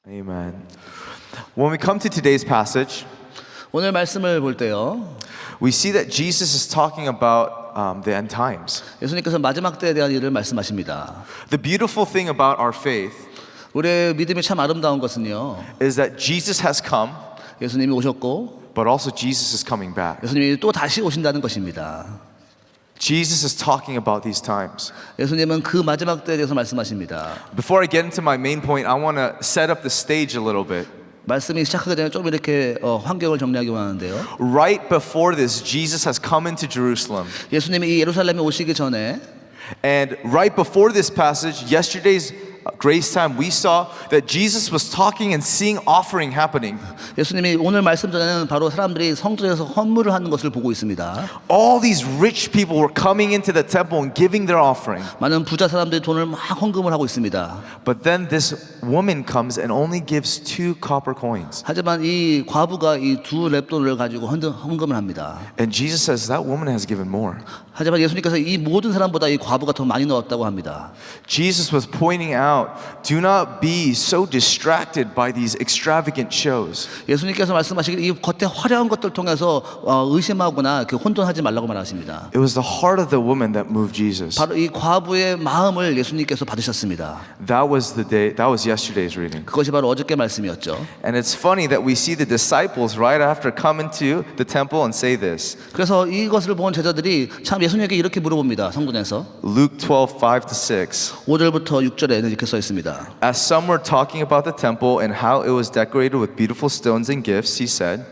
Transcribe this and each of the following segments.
Amen. When we come to today's passage, 오늘 말씀을 볼 때요, we see that Jesus is talking about the end times. 예수님께서 마지막 때에 대한 일을 말씀하십니다. The beautiful thing about our faith 우리의 믿음이 참 아름다운 것은요, is that Jesus has come, 예수님이 오셨고 but also Jesus is coming back. 예수님이 또 다시 오신다는 것입니다. Jesus is talking about these times. 예수님은 그 마지막 때에 대해서 말씀하십니다. Before I get into my main point, I want to set up the stage a little bit. 말씀이 시작하기 전에 좀 이렇게 환경을 정리하기 원하는데요. Right before this, Jesus has come into Jerusalem. 예수님이 이 예루살렘에 오시기 전에 And right before this passage, yesterday's grace time, we saw that Jesus was talking and seeing offering happening. 예수님이 오늘 말씀 전에는 바로 사람들이 성전에서 헌물을 하는 것을 보고 있습니다. All these rich people were coming into the temple and giving their offering. 많은 부자 사람들이 돈을 막 헌금을 하고 있습니다. But then this woman comes and only gives 2 copper coins. 하지만 이 과부가 이 두 렙돈을 가지고 헌금을 합니다. And Jesus says that woman has given more. 하지만 예수님께서 이 모든 사람보다 이 과부가 더 많이 넣었다고 합니다. Jesus was pointing out, do not be so distracted by these extravagant shows. 예수님께서 말씀하시길 이 겉에 화려한 것들 통해서 의심하거나 혼돈하지 말라고 말하십니다. It was the heart of the woman that moved Jesus. 바로 이 과부의 마음을 예수님께서 받으셨습니다. That was yesterday's reading. 그것이 바로 어저께 말씀이었죠. And it's funny that we see the disciples right after come into the temple and say this. 그래서 이것을 본 제자들이 참 예수님에게 이렇게 물어봅니다. 성전에서 Luke 12:5-6. 5절부터 6절에는 이렇게 써 있습니다. As some were talking about the temple and how it was decorated with beautiful stones and gifts, he said,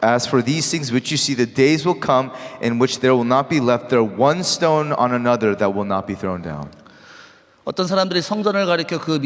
as for these things which you see, the days will come in which there will not be left there one stone on another that will not be thrown down. 어떤 사람들이 성전을 가리켜 그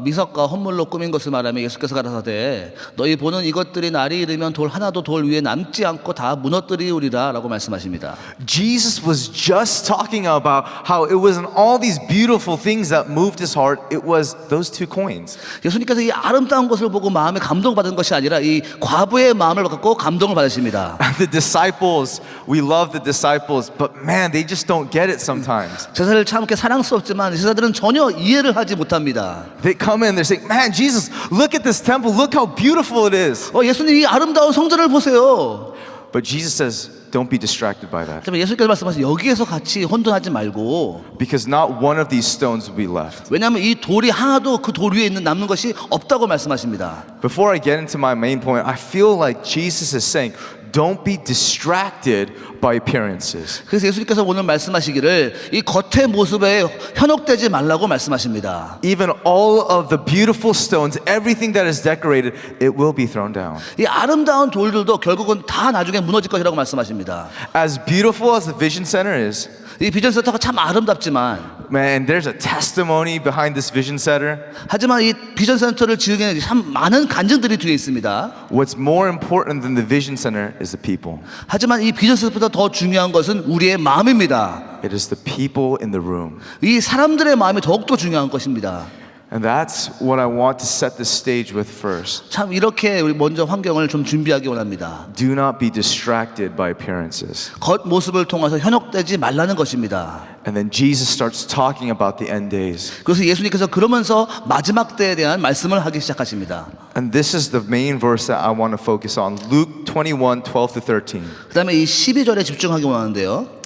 미석과 헌물로 꾸민 것을 말하며 예수께서 가라사대 너희 보는 이것들이 날이 이르면 돌 하나도 돌 위에 남지 않고 다 무너뜨리우리라 라고 말씀하십니다. Jesus was just talking about how it wasn't all these beautiful things that moved his heart, it was those 2 coins. 예수님께서 이 아름다운 것을 보고 마음에 감동받은 것이 아니라 이 과부의 마음을 갖고 감동을 받으십니다. The disciples, we love the disciples, but man, they just don't get it sometimes. 제자들 참 이렇게 사랑스럽지만 제자들은 전혀 이해를 하지 못합니다. They come in, they're saying, man, Jesus, look at this temple, look how beautiful it is. 예수님 이 아름다운 성전을 보세요. But Jesus says, don't be distracted by that. 하지만 예수님께서 말씀하신 여기에서 같이 혼돈하지 말고 Because not one of these stones will be left. 왜냐하면 이 돌이 하나도 그 돌 위에 있는 남는 것이 없다고 말씀하십니다. Before I get into my main point, I feel like Jesus is saying, don't be distracted by appearances. 그래서 예수님께서 오늘 말씀하시기를 이 겉의 모습에 현혹되지 말라고 말씀하십니다. Even all of the beautiful stones, everything that is decorated, it will be thrown down. 이 아름다운 돌들도 결국은 다 나중에 무너질 것이라고 말씀하십니다. As beautiful as the Vision Center is, 이 비전 센터가 참 아름답지만 man, there's a testimony behind this Vision Center. 하지만 이 비전 센터를 지으기에는 참 많은 간증들이 뒤에 있습니다. What's more important than the Vision Center is the people. 하지만 이 비전 센터보다 더 중요한 것은 우리의 마음입니다. It is the people in the room. 이 사람들의 마음이 더욱더 중요한 것입니다. And that's what I want to set the stage with first. 참 이렇게 우리 먼저 환경을 좀 준비하기 원합니다. Do not be distracted by appearances. 겉모습을 통해서 현혹되지 말라는 것입니다. And then Jesus starts talking about the end days. 그래서 예수님께서 그러면서 마지막 때에 대한 말씀을 하기 시작하십니다. And this is the main verse that I want to focus on. Luke 21:12-13. 그 다음에 이 12절에 집중하기 원하는데요.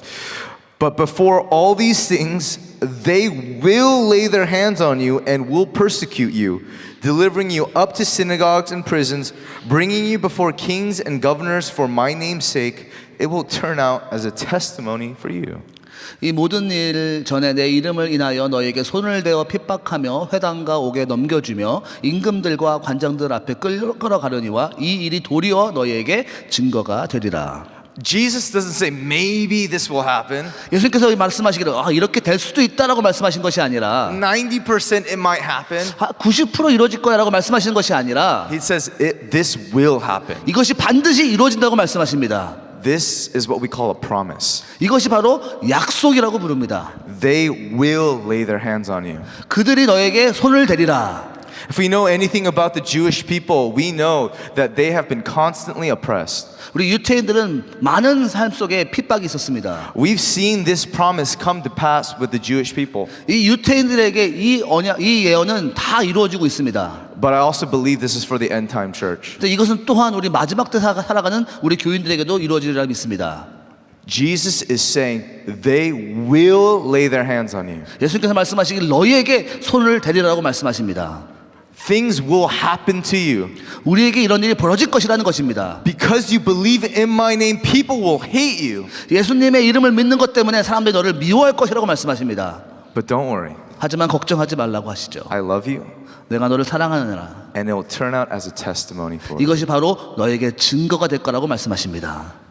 But before all these things, they will lay their hands on you and will persecute you, delivering you up to synagogues and prisons, bringing you before kings and governors for my name's sake. It will turn out as a testimony for you. 이 모든 일 전에 내 이름을 인하여 너에게 손을 대어 핍박하며 회당과 옥에 넘겨주며 임금들과 관장들 앞에 끌어가려니와 이 일이 도리어 너에게 증거가 되리라. Jesus doesn't say maybe this will happen. 예수님께서 말씀하시기를 이렇게 될 수도 있다라고 말씀하신 것이 아니라 90% it might happen. 90% 이루어질 거야라고 말씀하시는 것이 아니라 He says this will happen. 이것이 반드시 이루어진다고 말씀하십니다. This is what we call a promise. 이것이 바로 약속이라고 부릅니다. They will lay their hands on you. 그들이 너에게 손을 대리라. If we know anything about the Jewish people, we know that they have been constantly oppressed. 우리 유태인들은 많은 삶 속에 핍박이 있었습니다. We've seen this promise come to pass with the Jewish people. 이 유태인들에게 이 언약, 이 예언은 다 이루어지고 있습니다. But I also believe this is for the end time church. 근데 이것은 또한 우리 마지막 때 살아가는 우리 교인들에게도 이루어지리라 믿습니다. Jesus is saying they will lay their hands on you. 예수님께서 말씀하시길 너희에게 손을 대리라고 말씀하십니다. Things will happen to you. 우리에게 이런 일이 벌어질 것이라는 것입니다. Because you believe in my name, people will hate you. 예수님의 이름을 믿는 것 때문에 사람들이 너를 미워할 것이라고 말씀하십니다. But don't worry. 하지만 걱정하지 말라고 하시죠. I love you. 내가 너를 사랑하느라. And it will turn out as a testimony for you. 이것이 바로 너에게 증거가 될 거라고 말씀하십니다.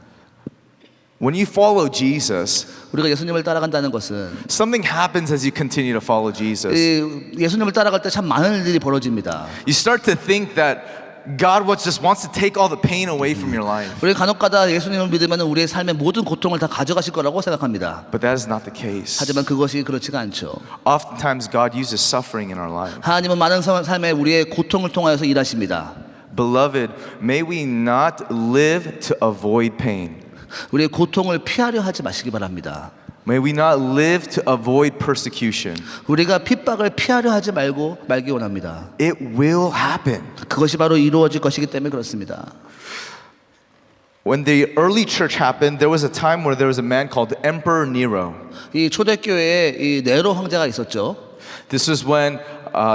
When you follow Jesus, 우리가 예수님을 따라간다는 것은 something happens as you continue to follow Jesus. 예수님을 따라갈 때 참 많은 일이 벌어집니다. You start to think that God just wants to take all the pain away from your life. 우리 간혹가다 예수님을 믿으면 우리의 삶의 모든 고통을 다 가져가실 거라고 생각합니다. But that is not the case. 하지만 그것이 그렇지가 않죠. Oftentimes God uses suffering in our life. 하나님은 많은 삶에 우리의 고통을 통하여서 일하십니다. Beloved, may we not live to avoid pain. 우리의 고통을 피하려 하지 마시기 바랍니다. May we not live to avoid persecution. 우리가 핍박을 피하려 하지 말기 원합니다. It will happen. 그것이 바로 이루어질 것이기 때문에 그렇습니다. When the early church happened, there was a time where there was a man called Emperor Nero. 이 초대교회에 이 네로 황제가 있었죠. This was when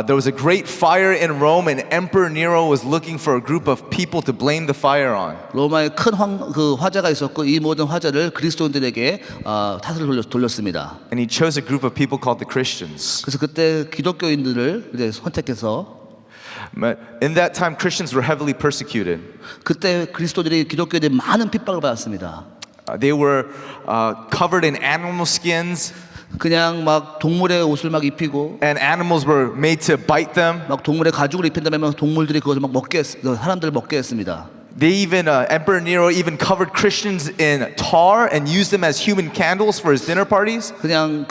there was a great fire in Rome, and Emperor Nero was looking for a group of people to blame the fire on. 로마에 큰 화재가 있었고 이 모든 화재를 그리스도인들에게 탓을 돌렸습니다. And he chose a group of people called the Christians. 그래서 그때 기독교인들을 이제 선택해서 But in that time, Christians were heavily persecuted. 그때 그리스도들이 기독교인들이 많은 핍박을 받았습니다. They were covered in animal skins, 그냥 막 동물의 옷을 막 입히고 and animals were made to bite them. 막 동물의 가죽을 입힌다면 동물들이 그것을 막 사람들을 먹게 했습니다. They even, Emperor Nero even covered Christians in tar and used them as human candles for his dinner parties. 그냥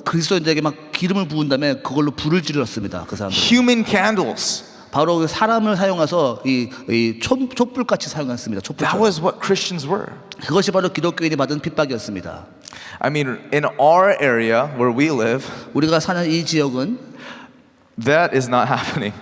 그리스도인들에게 막 기름을 부은 다음에 그걸로 불을 지르렀습니다. 그 사람들. Human candles. 바로 사람을 사용해서 이 촛불 같이 사용했습니다. That 촛불. was what Christians were. 그것이 바로 기독교인이 받은 핍박이었습니다. I mean, in our area where we live, 우리가 사는 이 지역은 that is not happening.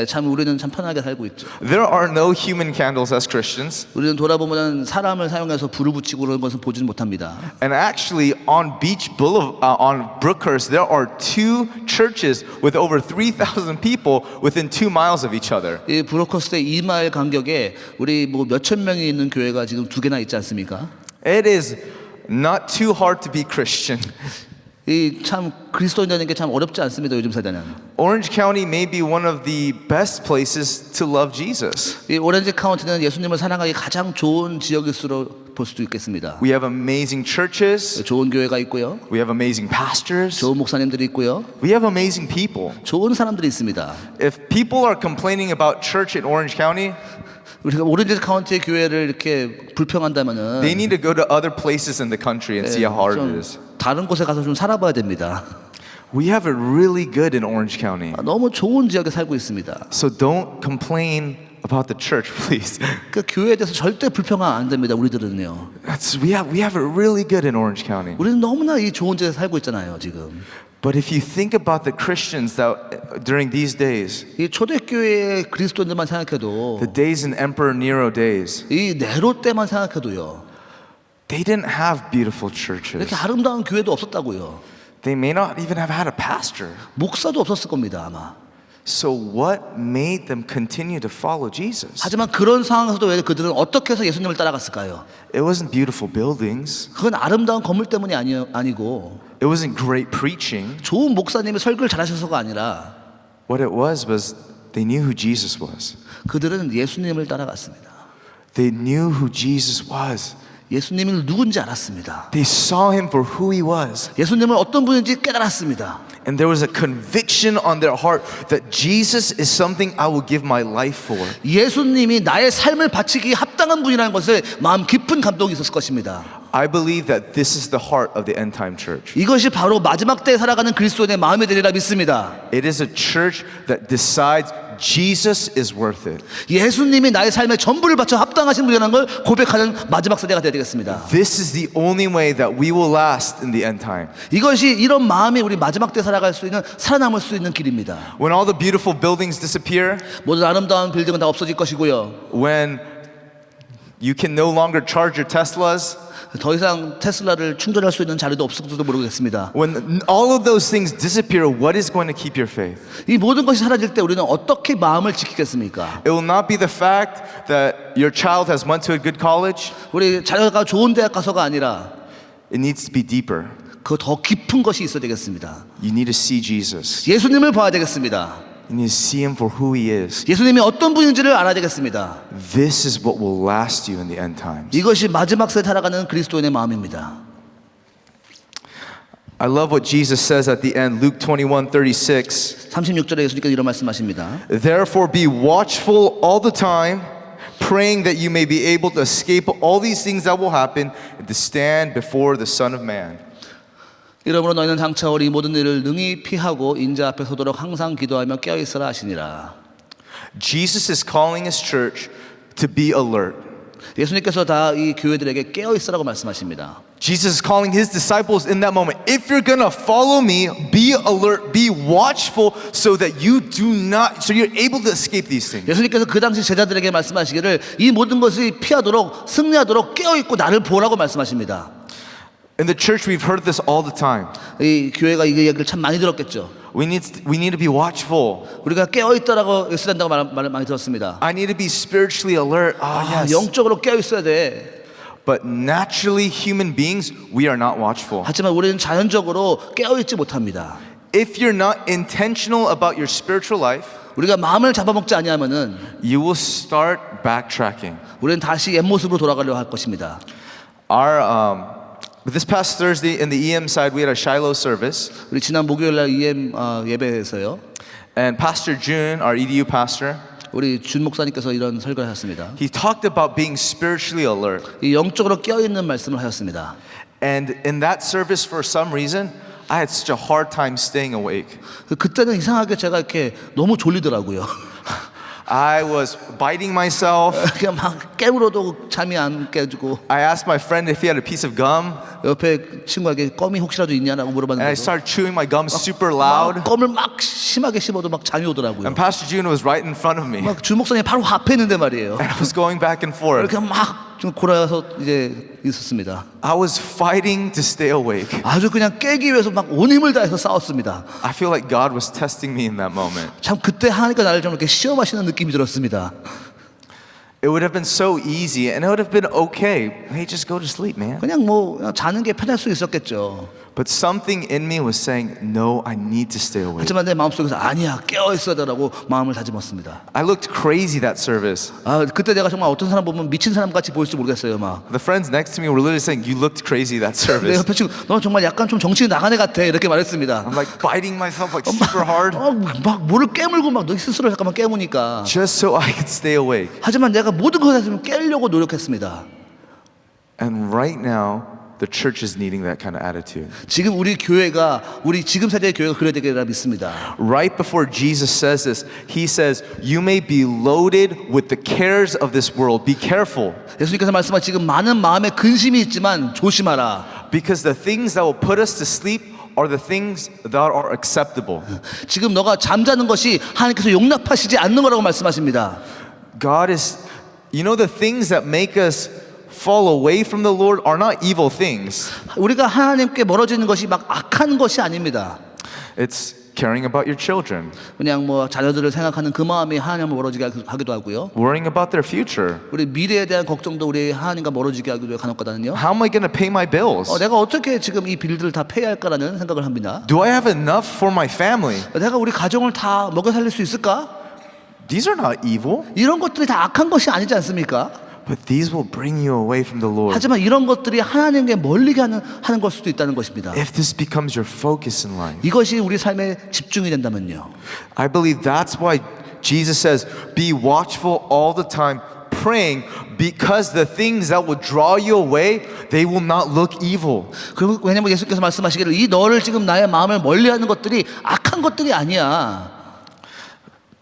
참 우리는 참 편하게 살고 있죠. There are no human candles as Christians. 우리는 돌아보면 사람을 사용해서 불을 붙이고 그런 것은 보지는 못합니다. And actually, on Beach Boulevard, on Brookhurst, there are two churches with over 3,000 people within 2 miles of each other. 이 브로커스의 2마일 간격에 우리 뭐 몇천 명이 있는 교회가 지금 2개나 있지 않습니까? It is not too hard to be Christian. 이 참 그리스도인 되는 게 참 어렵지 않습니다. 요즘 세대는. Orange County may be one of the best places to love Jesus. 이 오렌지 카운티는 예수님을 사랑하기 가장 좋은 지역일수로 볼 수도 있겠습니다. We have amazing churches. 좋은 교회가 있고요. We have amazing pastors. 좋은 목사님들이 있고요. We have amazing people. 좋은 사람들이 있습니다. If people are complaining about church in Orange County, 우리가 오렌지 카운티의 교회를 이렇게 불평한다면은 they need to go to other places in the country and see how hard it 좀 is. 다른 곳에 가서 좀 살아봐야 됩니다. We have it really good in Orange County. 너무 좋은 지역에 살고 있습니다. So don't complain about the church, please. 그 교회에 대해서 절대 불평하면 안 됩니다. 우리들은요. We have it really good in Orange County. 우리는 너무나 이 좋은 지역에 살고 있잖아요, 지금. But if you think about the Christians that during these days, 이 초대교회의 그리스도인들만 생각해도 the days in Emperor Nero days, 이 네로 때만 생각해도요. they didn't have beautiful churches. 이렇게 아름다운 교회도 없었다고요. They may not even have had a pastor. 목사도 없었을 겁니다, 아마. So what made them continue to follow Jesus? 하지만 그런 상황에서도 왜 그들은 어떻게 해서 예수님을 따라갔을까요? It wasn't beautiful buildings. 그건 아름다운 건물 때문이 아니고 It wasn't great preaching. 좋은 목사님이 설교를 잘하셔서가 아니라 What it was they knew who Jesus was. 그들은 예수님을 따라갔습니다. They knew who Jesus was. 예수님을 누군지 알았습니다. They saw him for who he was. 예수님을 어떤 분인지 깨달았습니다. And there was a conviction on their heart that Jesus is something I will give my life for. 예수님이 나의 삶을 바치기 합당한 분이라는 것을 마음 깊은 감동이 있었을 것입니다. I believe that this is the heart of the end time church. 이것이 바로 마지막 때에 살아가는 그리스도인의 마음이 되리라 믿습니다. It is a church that decides Jesus is worth it. 예수님이 나의 삶에 전부를 바쳐 합당하신 분이라는 걸 고백하는 마지막 세대가 되어야 되겠습니다. This is the only way that we will last in the end time. 이것이 이런 마음이 우리 마지막 때 살아갈 수 있는 살아남을 수 있는 길입니다. When all the beautiful buildings disappear, 모든 아름다운 빌딩은 다 없어질 것이고요. when you can no longer charge your Teslas, 더 이상 테슬라를 충전할 수 있는 자리도 없을지도 모르겠습니다. when all of those things disappear, what is going to keep your faith? 이 모든 것이 사라질 때 우리는 어떻게 마음을 지키겠습니까? It will not be the fact that your child has went to a good college. 우리 자녀가 좋은 대학 가서가 아니라 It needs to be deeper. 그 더 깊은 것이 있어야 되겠습니다. You need to see Jesus. 예수님을 봐야 되겠습니다. You need to see him for who he is. 예수님이 어떤 분인지를 알아야 되겠습니다. This is what will last you in the end times. 이것이 마지막 세대 살아가는 그리스도인의 마음입니다. I love what Jesus says at the end, Luke 21:36. 36절에 예수님께서 이런 말씀하십니다. Therefore be watchful all the time, praying that you may be able to escape all these things that will happen and to stand before the Son of Man. 이러므로 너희는 장차 우리 모든 일을 능히 피하고 인자 앞에 서도록 항상 기도하며 깨어 있으라 하시니라. Jesus is calling his church to be alert. 예수님께서 다 이 교회들에게 깨어 있으라고 말씀하십니다. Jesus is calling his disciples in that moment. If you're gonna follow me, be alert, be watchful, so that you do not, so you're able to escape these things. 예수님께서 그 당시 제자들에게 말씀하시기를 이 모든 것을 피하도록 승리하도록 깨어 있고 나를 보라고 말씀하십니다. In the church, we've heard this all the time. 이 교회가 이 얘기를 참 많이 들었겠죠. We need to be watchful. 우리가 깨어 있다라고 있어야 된다고 말 많이 들었습니다. I need to be spiritually alert. Yes. 영적으로 깨어 있어야 돼. But naturally, human beings, we are not watchful. 하지만 우리는 자연적으로 깨어 있지 못합니다. If you're not intentional about your spiritual life, 우리가 마음을 잡아먹지 아니하면은 you will start backtracking. 우리는 다시 옛 모습으로 돌아가려 할 것입니다. This past Thursday in the EM side, we had a Shiloh service, 우리 지난 목요일 날 EM 예배에서요. and Pastor June, our EDU pastor, 우리 준 목사님께서 이런 설교를 하셨습니다. he talked about being spiritually alert. 이 영적으로 깨어 있는 말씀을 하셨습니다. And in that service, for some reason, I had such a hard time staying awake. 그때는 이상하게 제가 이렇게 너무 졸리더라고요. I was biting myself. 그냥 막 깨물어도 잠이 안 깨지고 I asked my friend if he had a piece of gum, 옆에 친구에게 껌이 혹시라도 있냐라고 and I 물어봤는데 started chewing my gum super loud. 껌을 막 심하게 씹어도 막 잠이 오더라고요. And Pastor June was right in front of me, and 막 주 목사님 바로 앞에 있는데 말이에요. I was going back and forth. 이렇게 막 좀 골아서 이제 있었습니다. I was fighting to stay awake. 아주 그냥 깨기 위해서 막 온 힘을 다해서 싸웠습니다. I feel like God was testing me in that moment. 참 그때 하나님께 나를 좀 이렇게 시험하시는 느낌이 들었습니다. It would have been so easy, and it would have been okay. Hey, just go to sleep, man. 그냥 뭐 그냥 자는 게 편할 수 있었겠죠. But something in me was saying, no, I need to stay awake. 하지만 내 마음속에서 아니야 깨어 있어야 되라고 마음을 다짐했습니다. I looked crazy that service. 그때 내가 정말 어떤 사람 보면 미친 사람 같이 보일지 모르겠어요. 막 The friends next to me were literally saying, you looked crazy that 내 service. 옆에 친구 너 정말 약간 좀 정신이 나간 애 같아 이렇게 말했습니다. I'm like biting myself like super hard 막 뭐를 깨물고 막 너 스스로 잠깐만 깨무니까. just so I could stay awake. 하지만 내가 모든 것을 좀 깨려고 노력했습니다. And right now, the church is needing that kind of attitude. 지금 우리 교회가 우리 지금 세대의 교회가 그래야 되리라 믿습니다. Right before Jesus says this, he says, you may be loaded with the cares of this world. Be careful. 예수님께서 말씀하신 지금 많은 마음에 근심이 있지만 조심하라. Because the things that will put us to sleep are the things that are acceptable. 지금 너가 잠자는 것이 하나님께서 용납하시지 않는 거라고 말씀하십니다. God is, you know, the things that make us fall away from the Lord are not evil things. 우리가 하나님께 멀어지는 것이 막 악한 것이 아닙니다. It's caring about your children, 그냥 뭐 자녀들을 생각하는 그 마음이 하나님을 멀어지게 하기도 하고요. worrying about their future. 우리 미래에 대한 걱정도 우리 하나님과 멀어지게 하기도 해요. 간혹가다는요. How am I going to pay my bills? 내가 어떻게 지금 이 빌들을 다 폐해할까라는 생각을 합니다. Do I have enough for my family? 내가 우리 가정을 다 먹여 살릴 수 있을까? These are not evil, 이런 것들이 다 악한 것이 아니지 않습니까? but these will bring you away from the Lord. 하지만 이런 것들이 하나님께 멀리게 하는 걸 수도 있다는 것입니다. If this becomes your focus in life, 이것이 우리 삶의 집중이 된다면요. I believe that's why Jesus says, be watchful all the time, praying because the things that will draw you away, they will not look evil. 그리고 왜냐면 예수께서 말씀하시기를 이 너를 지금 나의 마음을 멀리하는 것들이 악한 것들이 아니야.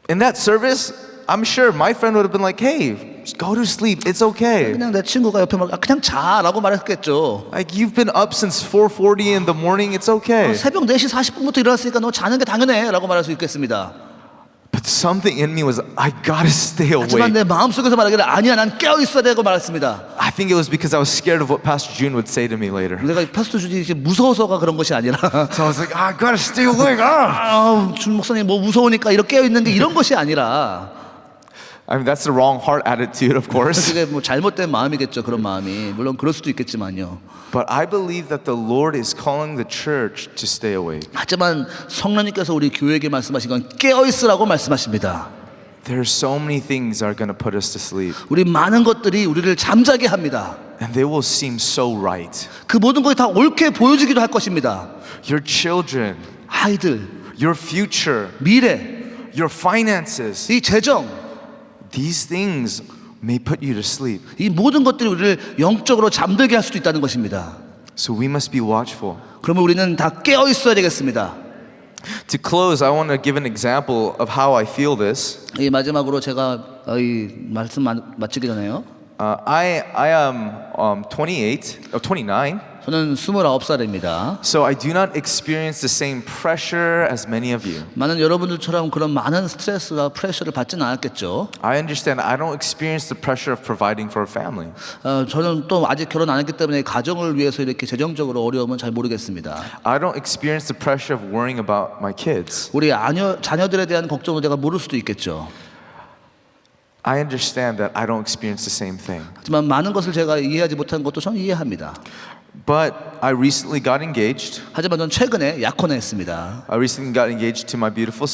In that service, I'm sure my friend would have been like, hey, just go to sleep. It's okay. 그냥 내 친구가 옆에 막 그냥 자라고 말했겠죠. Like you've been up since 4:40 in the morning. It's okay. 새벽 4시 40분부터 일어났으니까 너 자는 게 당연해 라고 말할 수 있겠습니다. But something in me was, I gotta stay 하지만 awake. 내 마음속에서 말하기를 아니야 난 깨어 있어야 되고 말했습니다. I think it was because I was scared of what Pastor June would say to me later. 내가 파스터 주지 무서워서가 그런 것이 아니라 So I was like, I gotta stay awake. 준 목사님 뭐 무서우니까 이렇게 깨어 있는 게 이런 것이 아니라 I mean, that's the wrong heart attitude, of course. 그게 뭐 잘못된 마음이겠죠. 그런 마음이 물론 그럴 수도 있겠지만요. But I believe that the Lord is calling the church to stay awake. 하지만 성령님께서 우리 교회에게 말씀하신 건 깨어 있으라고 말씀하십니다. There's so many things that are going to put us to sleep, 우리 많은 것들이 우리를 잠자게 합니다. and they will seem so right. 그 모든 것이 다 옳게 보여지기도 할 것입니다. Your children, 아이들, your future, 미래, your finances, 이 재정, these things may put you to sleep. 이 모든 것들이 우리를 영적으로 잠들게 할 수도 있다는 것입니다. So we must be watchful. 그러면 우리는 다 깨어 있어야 되겠습니다. To close, I want to give an example of how I feel this. 이 마지막으로 제가 이 말씀 마치기 전에요. I am 29. 저는 29살입니다. So I do not experience the same pressure as many of you. 많은 여러분들처럼 그런 많은 스트레스와 프레셔를 받지는 않았겠죠. I understand I don't experience the pressure of providing for a family. 저는 또 아직 결혼 안 했기 때문에 가정을 위해서 이렇게 재정적으로 어려움은 잘 모르겠습니다. I don't experience the pressure of worrying about my kids. 우리 자녀들에 대한 걱정도 제가 모를 수도 있겠죠. I understand that I don't experience the same thing. 하지만 많은 것을 제가 이해하지 못한 것도 저는 이해합니다. But I recently got engaged. 하지만 저는 최근에 약혼했습니다. I recently got engaged to my beautiful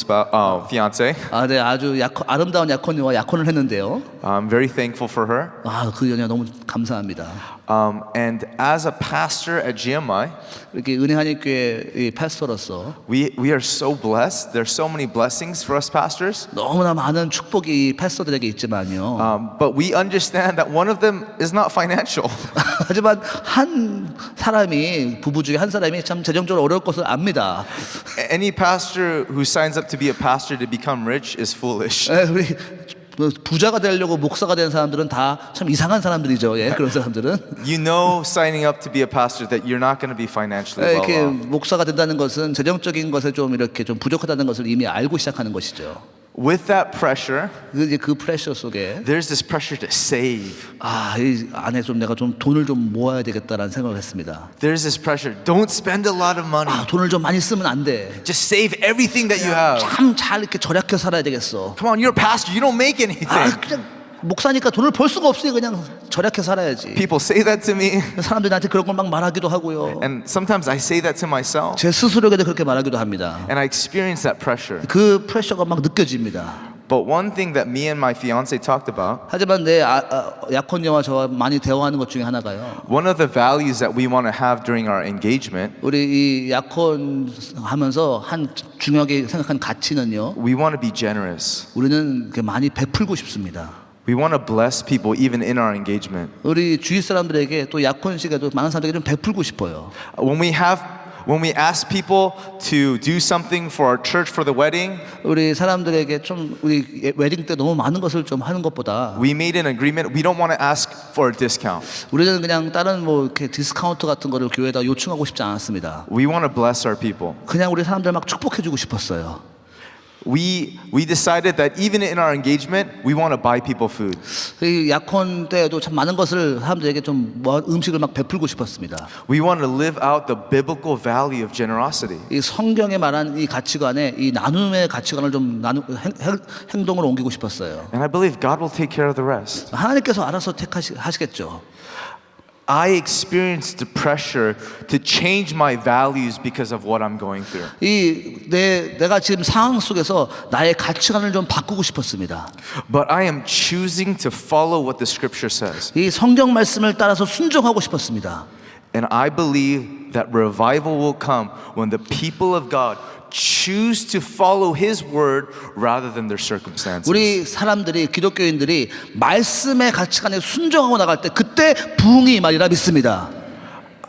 fiance. 네, 아주 아름다운 약혼녀와 약혼을 했는데요. I'm very thankful for her. 그 연애 너무 감사합니다. And as a pastor at GMI, 이렇게 은혜하니교회 패스터로서 we are so blessed. There's so many blessings for us pastors. 너무나 많은 축복이 패스터들에게 있지만요. But we understand that one of them is not financial. 하지만 한 사람이 부부 중에 한 사람이 참 재정적으로 어려울 것을 압니다. Any pastor who signs up to be a pastor to become rich is foolish. 우리 부자가 되려고 목사가 된 사람들은 다 참 이상한 사람들이죠. 그런 사람들은 You know, signing up to be a pastor that you're not going to be financially well 이렇게 off. 목사가 된다는 것은 재정적인 것에 좀 이렇게 좀 부족하다는 것을 이미 알고 시작하는 것이죠. With that pressure, 그 프레셔 속에 there's this pressure to save. 이 안에 좀 내가 좀 돈을 좀 모아야 되겠다라는 생각을 했습니다. There's this pressure. Don't spend a lot of money. 돈을 좀 많이 쓰면 안 돼. Just save everything that you have. 참 잘 이렇게 절약해 살아야 되겠어. Come on, you're a pastor. You don't make anything. 그냥 목사니까 돈을 벌 수가 없으니 그냥 절약해 살아야지. People say that to me, 사람들이 나한테 그런 걸 막 말하기도 하고요. and sometimes I say that to myself, 제 스스로에게도 그렇게 말하기도 합니다. and I experience that pressure. 그 프레셔가 막 느껴집니다. But one thing that me and my fiance talked about, 하지만 내 약혼녀와 저와 많이 대화하는 것 중에 하나가요. one of the values that we want to have during our engagement, 우리 이 약혼하면서 한 중요하게 생각한 가치는요. we want to be generous. 우리는 많이 베풀고 싶습니다. We want to bless people even in our engagement. 우리 주위 사람들에게 또 약혼식에도 많은 사람들에게 좀 베풀고 싶어요. When we ask people to do something for our church for the wedding, 우리 사람들에게 좀 우리 웨딩 때 너무 많은 것을 좀 하는 것보다 we made an agreement. We don't want to ask for a discount. 우리는 그냥 다른 뭐 이렇게 디스카운트 같은 거를 교회에다 요청하고 싶지 않았습니다. We want to bless our people. 그냥 우리 사람들 막 축복해주고 싶었어요. We decided that even in our engagement, we want to buy people food. 이 약혼 때에도 참 많은 것을 사람들에게 좀 음식을 막 베풀고 싶었습니다. We want to live out the biblical value of generosity. 이 성경에 말한 이 가치관에 이 나눔의 가치관을 좀 행동으로 옮기고 싶었어요. And I believe God will take care of the rest. 하나님께서 알아서 하시겠죠. I experienced the pressure to change my values because of what I'm going through. 내가 지금 상황 속에서 나의 가치관을 좀 바꾸고 싶었습니다. But I am choosing to follow what the scripture says. 이 성경 말씀을 따라서 순종하고 싶었습니다. And I believe that revival will come when the people of God choose to follow His word rather than their circumstances. 우리 사람들이 기독교인들이 말씀의 가치관에 순종하고 나갈 때 그때 부흥이 임하리라 믿습니다.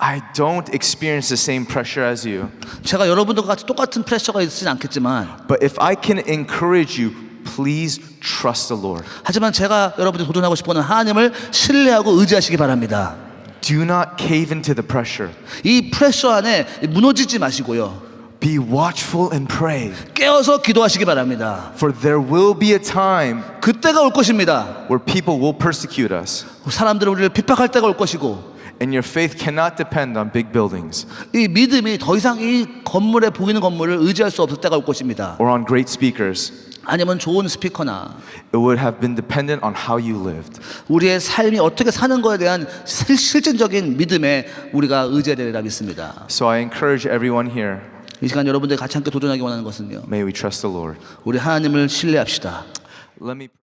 I don't experience the same pressure as you, 제가 여러분들과 같이 똑같은 프레셔가 있진 않겠지만 but if I can encourage you, please trust the Lord. 하지만 제가 여러분들이 도전하고 싶어하는 하나님을 신뢰하고 의지하시기 바랍니다. Do not cave into the pressure. 이 프레셔 안에 무너지지 마시고요. Be watchful and pray, 깨어서 기도하시기 바랍니다. for there will be a time 그때가 올 것입니다. where people will persecute us, 사람들은 우리를 핍박할 때가 올 것이고 and your faith cannot depend on big buildings 이 믿음이 더 이상 이 건물에 보이는 건물을 의지할 수 없을 때가 올 것입니다. or on great speakers. 아니면 좋은 스피커나 It would have been dependent on how you lived. 우리의 삶이 어떻게 사는 거에 대한 실질적인 믿음에 우리가 의지해야 되리라 믿습니다. So I encourage everyone here, 이 시간 여러분들 같이 함께 도전하기 원하는 것은요. may we trust the Lord. 우리 하나님을 신뢰합시다. Let me